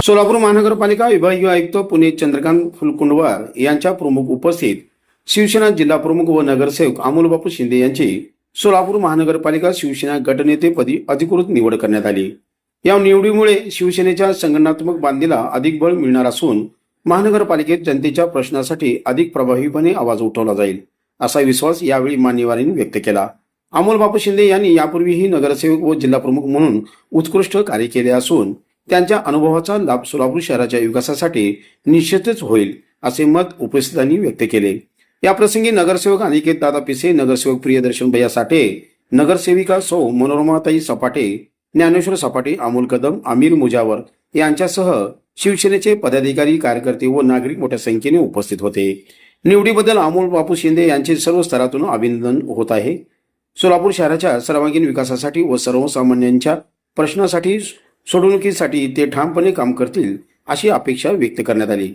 सोलापूर महानगरपालिका विभागीय आयुक्त पुणे चंद्रकांत फुलकुंडवार यांच्या प्रमुख उपस्थित शिवसेना जिल्हा प्रमुख व नगरसेवक अमोलबापू शिंदे यांची सोलापूर महानगरपालिका शिवसेना गटनेतेपदी अधिकृत निवड करण्यात आली। या निवडीमुळे शिवसेनेच्या संघटनात्मक बांधीला अधिक बळ मिळणार असून महानगरपालिकेत जनतेच्या प्रश्नासाठी अधिक प्रभावीपणे आवाज उठवला जाईल असा विश्वास यावेळी मान्यवरांनी व्यक्त केला। अमोलबापू शिंदे यांनी यापूर्वीही नगरसेवक व जिल्हा प्रमुख म्हणून उत्कृष्ट कार्य केले असून त्यांच्या अनुभवाचा लाभ सोलापूर शहराच्या विकासासाठी निश्चितच होईल असे मत उपस्थितांनी व्यक्त केले। या प्रसंगी नगरसेवक अनिकेत दादा पिसे, नगरसेवक प्रियदर्शन भैया साठे, नगरसेविका सौ मनोरमाताई सपाटे, ज्ञानेश्वर सपाटे, अमोल कदम, आमिर मुजावर यांच्यासह शिवसेनेचे पदाधिकारी, कार्यकर्ते व नागरिक मोठ्या संख्येने उपस्थित होते। निवडीबद्दल अमोलबापू शिंदे यांचे सर्व स्तरातून अभिनंदन होत आहे। सोलापूर शहराच्या सर्वांगीण विकासासाठी व सर्वसामान्यांच्या प्रश्नासाठी सोडवणुकीसाठी ते ठामपणे काम करतील अशी अपेक्षा व्यक्त करण्यात आली।